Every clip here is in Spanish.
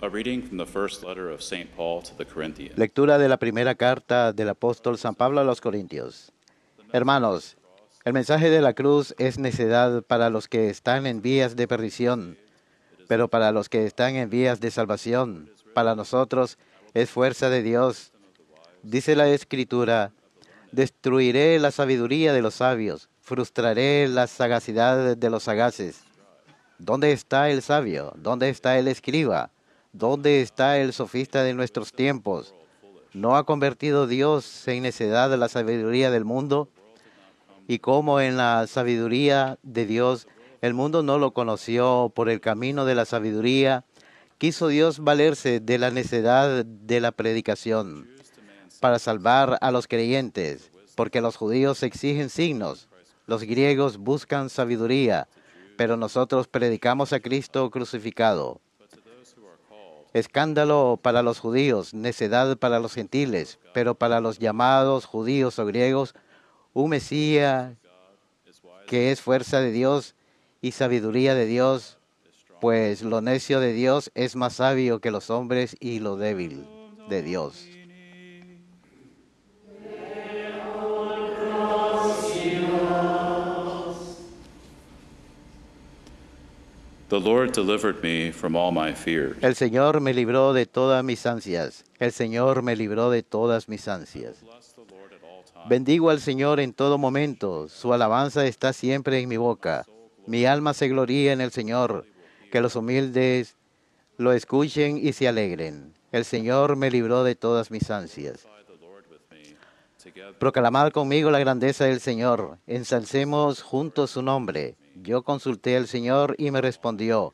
A reading from the first letter of St. Paul to the Corinthians. Lectura de la primera carta del apóstol San Pablo a los Corintios. Hermanos, el mensaje de la cruz es necedad para los que están en vías de perdición, pero para los que están en vías de salvación, para nosotros es fuerza de Dios. Dice la Escritura: destruiré la sabiduría de los sabios, frustraré la sagacidad de los sagaces. ¿Dónde está el sabio? ¿Dónde está el escriba? ¿Dónde está el sofista de nuestros tiempos? ¿No ha convertido Dios en necedad la sabiduría del mundo? Y como en la sabiduría de Dios el mundo no lo conoció por el camino de la sabiduría, quiso Dios valerse de la necedad de la predicación para salvar a los creyentes, porque los judíos exigen signos, los griegos buscan sabiduría, pero nosotros predicamos a Cristo crucificado. Escándalo para los judíos, necedad para los gentiles, pero para los llamados judíos o griegos, un Mesías que es fuerza de Dios y sabiduría de Dios, pues lo necio de Dios es más sabio que los hombres y lo débil de Dios. The Lord delivered me from all my fears. El Señor me libró de todas mis ansias. El Señor me libró de todas mis ansias. Bless the Lord at all times. Bendigo al Señor en todo momento. Su alabanza está siempre en mi boca. Mi alma se gloría en el Señor. Que los humildes lo escuchen y se alegren. El Señor me libró de todas mis ansias. Magnify the Lord with me. Together, Proclamad conmigo la grandeza del Señor. Ensalcemos juntos su nombre. Yo consulté al Señor y me respondió.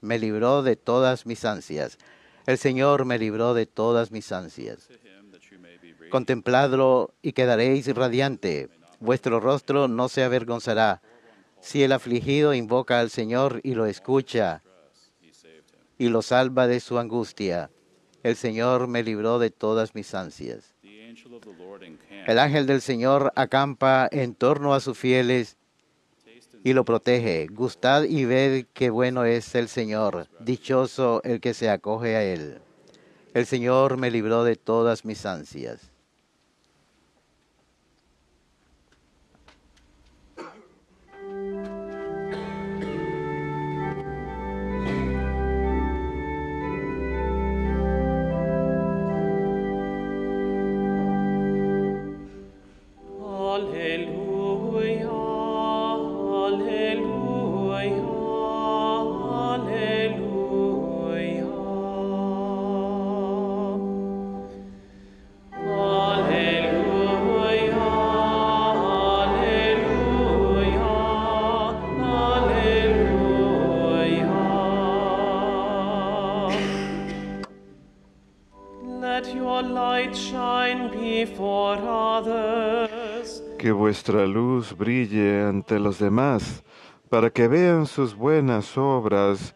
Me libró de todas mis ansias. El Señor me libró de todas mis ansias. to him that you may be radiant. Contempladlo y quedaréis radiante. Vuestro rostro no se avergonzará. Si el afligido invoca al Señor y lo escucha He saved him. y lo salva de su angustia, el Señor me libró de todas mis ansias. The angel of the Lord encamped. El ángel del Señor acampa en torno a sus fieles Taste and y lo protege. Gustad y ved qué bueno es el Señor. Dichoso el que se acoge a Él. El Señor me libró de todas mis ansias. Alleluia, alleluia, alleluia. Alleluia, alleluia, alleluia. Let your light shine before others. Que vuestra luz brille ante los demás, para que vean sus buenas obras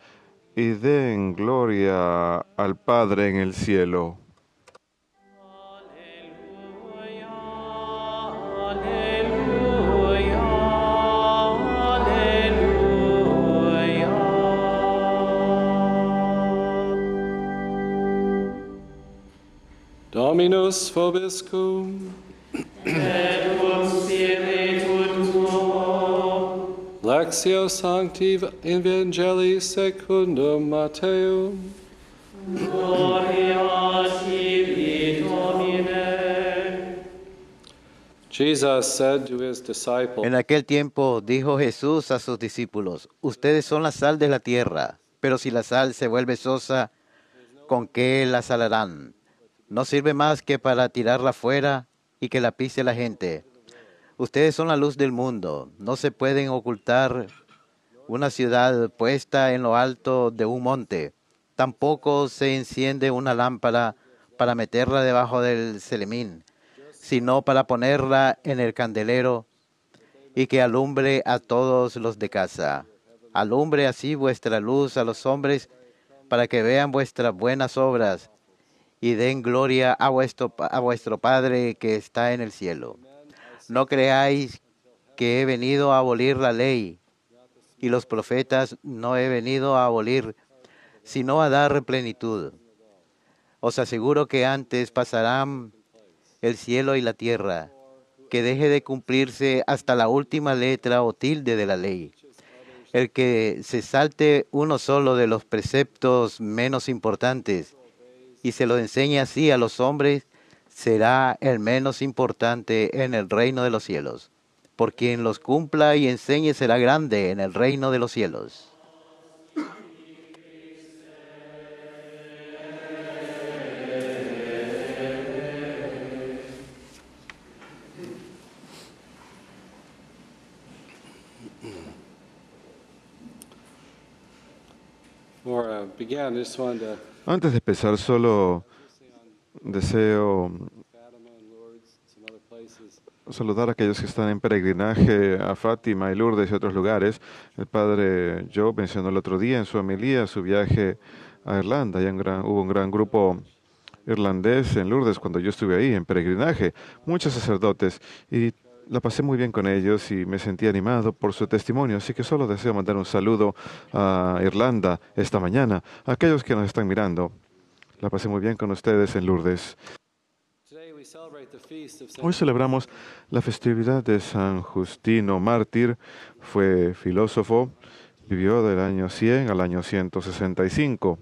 y den gloria al Padre en el cielo. Alleluia, alleluia, alleluia. Dominus vobiscum, Et cum spiritu tuo. Lectio Sancti Evangelii secundum Matteum. Gloria tibi, Domine. Jesus said to his disciples, En aquel tiempo dijo Jesús a sus discípulos: ustedes son la sal de la tierra, pero si la sal se vuelve sosa, ¿con qué la salarán? No sirve más que para tirarla fuera y que la pise la gente. Ustedes son la luz del mundo. No se pueden ocultar una ciudad puesta en lo alto de un monte. Tampoco se enciende una lámpara para meterla debajo del celemín, sino para ponerla en el candelero y que alumbre a todos los de casa. Alumbre así vuestra luz a los hombres para que vean vuestras buenas obras y den gloria a vuestro Padre que está en el cielo. No creáis que he venido a abolir la ley y los profetas. No he venido a abolir, sino a dar plenitud. Os aseguro que antes pasarán el cielo y la tierra, que deje de cumplirse hasta la última letra o tilde de la ley. El que se salte uno solo de los preceptos menos importantes y se lo enseñe así a los hombres, será el menos importante en el reino de los cielos. Por quien los cumpla y enseñe será grande en el reino de los cielos. Before I began, I just wanted to Antes de empezar, solo deseo Fatima and Lourdes, some other places. saludar a aquellos que están en peregrinaje a Fátima y Lourdes y otros lugares. El padre Joe mencionó el otro día en su homilía su viaje a Irlanda. Hubo un gran grupo irlandés en Lourdes cuando yo estuve ahí en peregrinaje, muchos sacerdotes, y la pasé muy bien con ellos y me sentí animado por su testimonio. Así que solo deseo mandar un saludo a Irlanda esta mañana, a aquellos que nos están mirando. La pasé muy bien con ustedes en Lourdes. Today we celebrate the feast of Hoy Saint celebramos la festividad de San Justino Mártir. Fue filósofo, vivió del año 100 al año 165.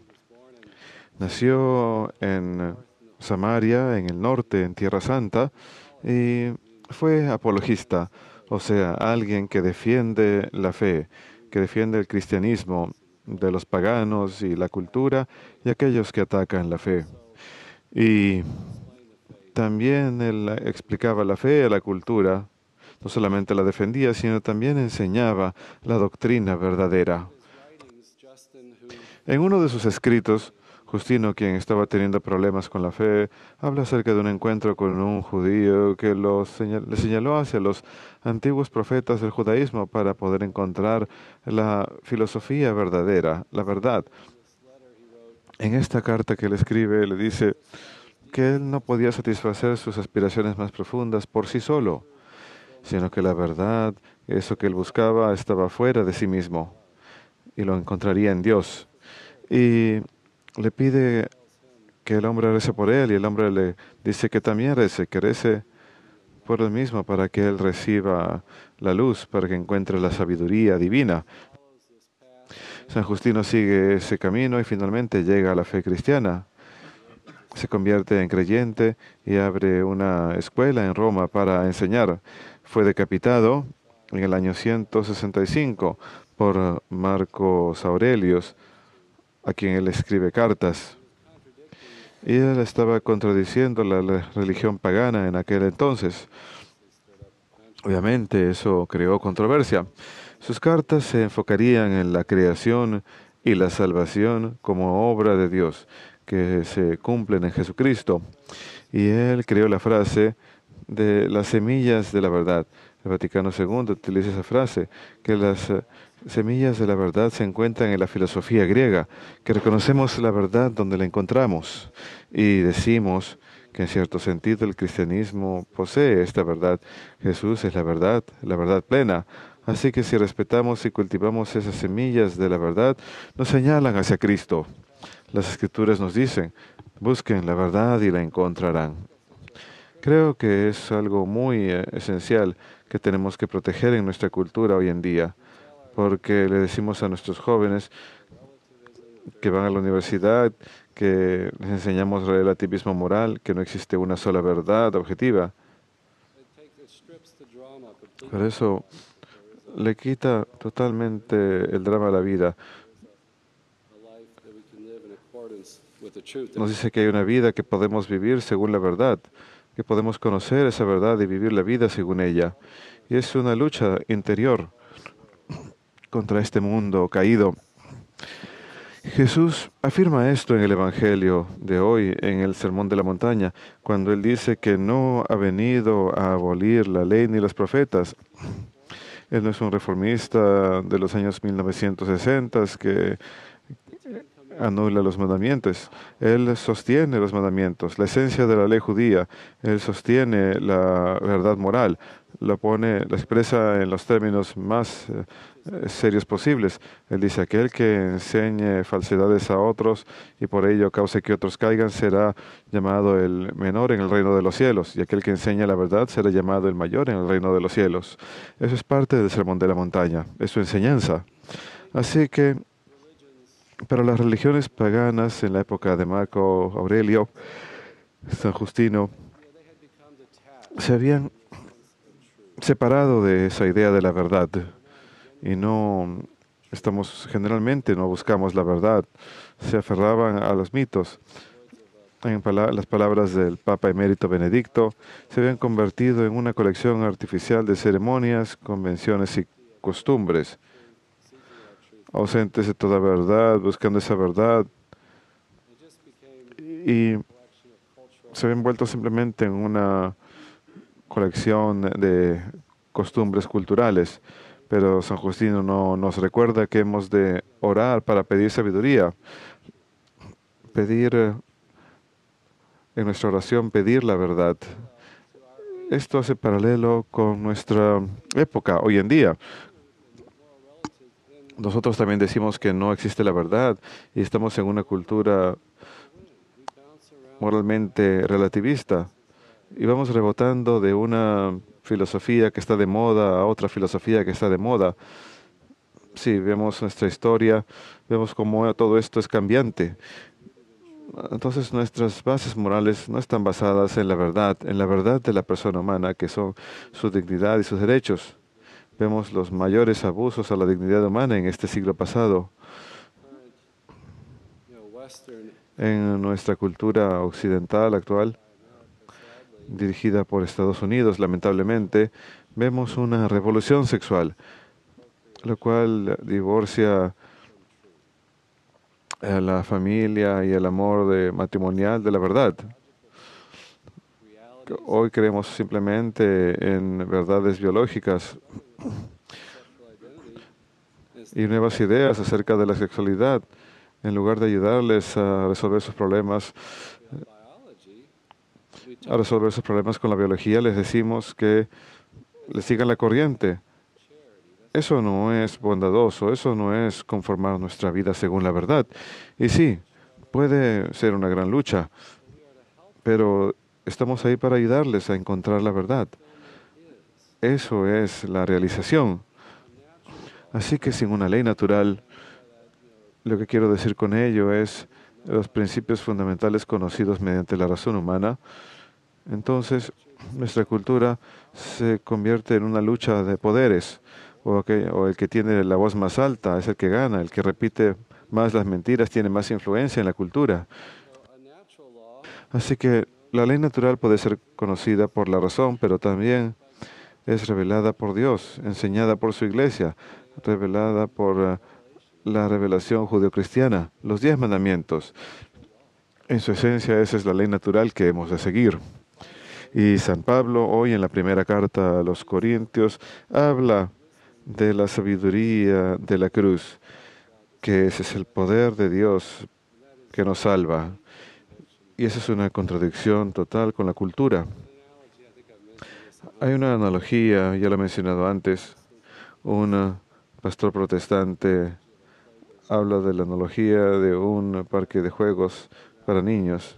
Nació en Samaria, en el norte, en Tierra Santa, y fue apologista, o sea, alguien que defiende la fe, que defiende el cristianismo de los paganos y la cultura y aquellos que atacan la fe. Y también él explicaba la fe a la cultura, no solamente la defendía, sino también enseñaba la doctrina verdadera. En uno de sus escritos, Justino, quien estaba teniendo problemas con la fe, habla acerca de un encuentro con un judío que le señaló hacia los antiguos profetas del judaísmo para poder encontrar la filosofía verdadera, la verdad. En esta carta que él escribe, le dice que él no podía satisfacer sus aspiraciones más profundas por sí solo, sino que la verdad, eso que él buscaba, estaba fuera de sí mismo y lo encontraría en Dios. Y le pide que el hombre rece por él, y el hombre le dice que también que rece por él mismo para que él reciba la luz, para que encuentre la sabiduría divina. San Justino sigue ese camino y finalmente llega a la fe cristiana. Se convierte en creyente y abre una escuela en Roma para enseñar. Fue decapitado en el año 165 por Marcos Aurelius, a quien él escribe cartas. Y él estaba contradiciendo la religión pagana en aquel entonces. Obviamente eso creó controversia. Sus cartas se enfocarían en la creación y la salvación como obra de Dios, que se cumplen en Jesucristo. Y él creó la frase de las semillas de la verdad. El Vaticano II utiliza esa frase, que las semillas de la verdad se encuentran en la filosofía griega, que reconocemos la verdad donde la encontramos y decimos que en cierto sentido el cristianismo posee esta verdad. Jesús es la verdad plena. Así que si respetamos y cultivamos esas semillas de la verdad, nos señalan hacia Cristo. Las Escrituras nos dicen, busquen la verdad y la encontrarán. Creo que es algo muy esencial que tenemos que proteger en nuestra cultura hoy en día, porque le decimos a nuestros jóvenes que van a la universidad, que les enseñamos relativismo moral, que no existe una sola verdad objetiva. Pero eso le quita totalmente el drama a la vida. Nos dice que hay una vida que podemos vivir según la verdad, que podemos conocer esa verdad y vivir la vida según ella. Y es una lucha interior contra este mundo caído. Jesús afirma esto en el Evangelio de hoy, en el Sermón de la Montaña, cuando Él dice que no ha venido a abolir la ley ni los profetas. Él no es un reformista de los años 1960 que anula los mandamientos. Él sostiene los mandamientos, la esencia de la ley judía. Él sostiene la verdad moral, lo expresa en los términos más serios posibles. Él dice: aquel que enseñe falsedades a otros y por ello cause que otros caigan será llamado el menor en el reino de los cielos, y aquel que enseña la verdad será llamado el mayor en el reino de los cielos. Eso es parte del Sermón de la Montaña, es su enseñanza. Así que, pero las religiones paganas en la época de Marco Aurelio, San Justino, se habían separado de esa idea de la verdad y generalmente no buscamos la verdad, se aferraban a los mitos. Las palabras del Papa Emérito Benedicto se habían convertido en una colección artificial de ceremonias, convenciones y costumbres, ausentes de toda verdad, buscando esa verdad, y se habían vuelto simplemente en una colección de costumbres culturales. Pero San Justino nos recuerda que hemos de orar para pedir sabiduría, pedir en nuestra oración, pedir la verdad. Esto hace paralelo con nuestra época hoy en día. Nosotros también decimos que no existe la verdad y estamos en una cultura moralmente relativista y vamos rebotando de una filosofía que está de moda a otra filosofía que está de moda. Sí, vemos nuestra historia, vemos cómo todo esto es cambiante. Entonces nuestras bases morales no están basadas en la verdad de la persona humana, que son su dignidad y sus derechos. Vemos los mayores abusos a la dignidad humana en este siglo pasado. En nuestra cultura occidental actual, dirigida por Estados Unidos, lamentablemente, vemos una revolución sexual, lo cual divorcia a la familia y el amor matrimonial de la verdad. Hoy creemos simplemente en verdades biológicas y nuevas ideas acerca de la sexualidad, en lugar de ayudarles a resolver sus problemas. A resolver sus problemas con la biología, les decimos que le sigan la corriente. Eso no es bondadoso, eso no es conformar nuestra vida según la verdad. Y sí, puede ser una gran lucha, pero estamos ahí para ayudarles a encontrar la verdad. Eso es la realización. Así que sin una ley natural, lo que quiero decir con ello es los principios fundamentales conocidos mediante la razón humana. Entonces, nuestra cultura se convierte en una lucha de poderes, o el que tiene la voz más alta es el que gana, el que repite más las mentiras tiene más influencia en la cultura. Así que la ley natural puede ser conocida por la razón, pero también es revelada por Dios, enseñada por su iglesia, revelada por la revelación judeocristiana, los 10 mandamientos. En su esencia, esa es la ley natural que hemos de seguir. Y San Pablo, hoy en la primera carta a los Corintios, habla de la sabiduría de la cruz, que ese es el poder de Dios que nos salva. Y esa es una contradicción total con la cultura. Hay una analogía, ya lo he mencionado antes, un pastor protestante habla de la analogía de un parque de juegos para niños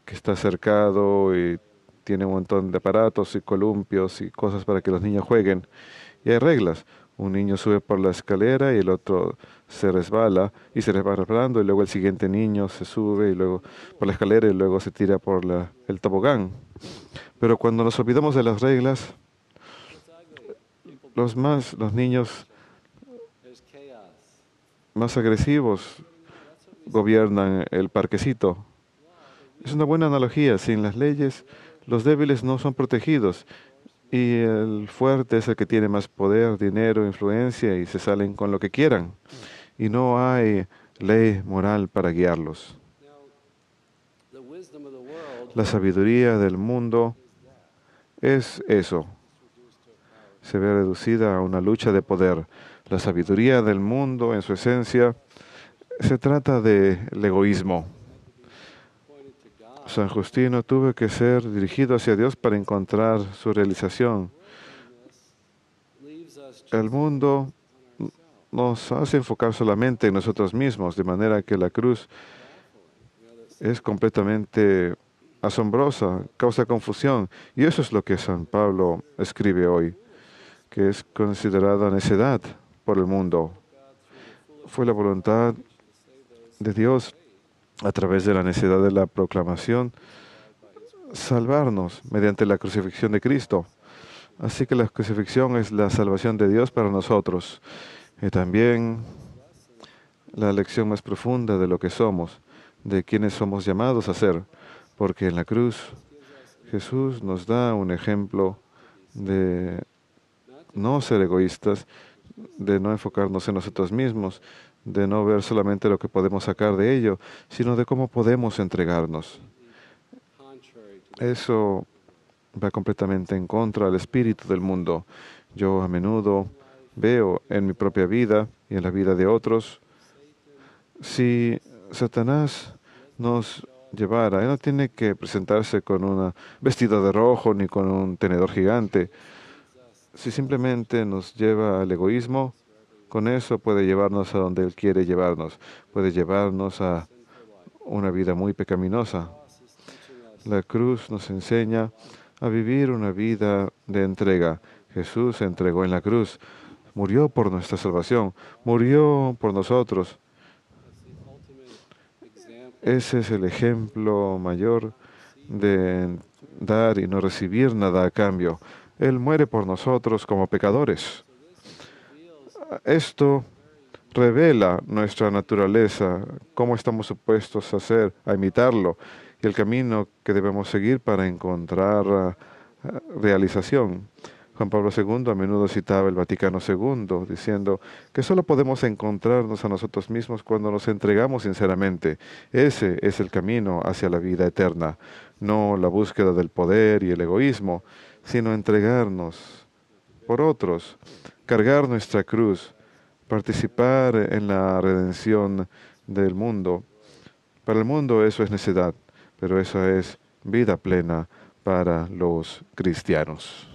que está cercado y tiene un montón de aparatos y columpios y cosas para que los niños jueguen. Y hay reglas. Un niño sube por la escalera y el otro se resbala y se va resbalando, y luego el siguiente niño se sube y luego por la escalera y luego se tira por el tobogán. Pero cuando nos olvidamos de las reglas, los niños más agresivos gobiernan el parquecito. Es una buena analogía. Sin las leyes, los débiles no son protegidos y el fuerte es el que tiene más poder, dinero, influencia y se salen con lo que quieran. Y no hay ley moral para guiarlos. La sabiduría del mundo es eso. se ve reducida a una lucha de poder. La sabiduría del mundo, en su esencia, se trata del egoísmo. San Justino tuvo que ser dirigido hacia Dios para encontrar su realización. El mundo nos hace enfocar solamente en nosotros mismos, de manera que la cruz es completamente asombrosa, causa confusión. Y eso es lo que San Pablo escribe hoy, que es considerada necedad por el mundo. Fue la voluntad de Dios, a través de la necedad de la proclamación, salvarnos mediante la crucifixión de Cristo. Así que la crucifixión es la salvación de Dios para nosotros. Y también la lección más profunda de lo que somos, de quienes somos llamados a ser. Porque en la cruz Jesús nos da un ejemplo de no ser egoístas, de no enfocarnos en nosotros mismos, de no ver solamente lo que podemos sacar de ello, sino de cómo podemos entregarnos. Eso va completamente en contra del espíritu del mundo. Yo a menudo veo en mi propia vida y en la vida de otros, si Satanás nos llevara, él no tiene que presentarse con una vestida de rojo ni con un tenedor gigante. Si simplemente nos lleva al egoísmo, con eso puede llevarnos a donde Él quiere llevarnos. Puede llevarnos a una vida muy pecaminosa. La cruz nos enseña a vivir una vida de entrega. Jesús se entregó en la cruz. Murió por nuestra salvación. Murió por nosotros. Ese es el ejemplo mayor de dar y no recibir nada a cambio. Él muere por nosotros como pecadores. Esto revela nuestra naturaleza, cómo estamos supuestos a hacer, a imitarlo, y el camino que debemos seguir para encontrar realización. Juan Pablo II a menudo citaba el Vaticano II, diciendo que solo podemos encontrarnos a nosotros mismos cuando nos entregamos sinceramente. Ese es el camino hacia la vida eterna, no la búsqueda del poder y el egoísmo, sino entregarnos por otros, cargar nuestra cruz, participar en la redención del mundo. Para el mundo eso es necedad, pero eso es vida plena para los cristianos.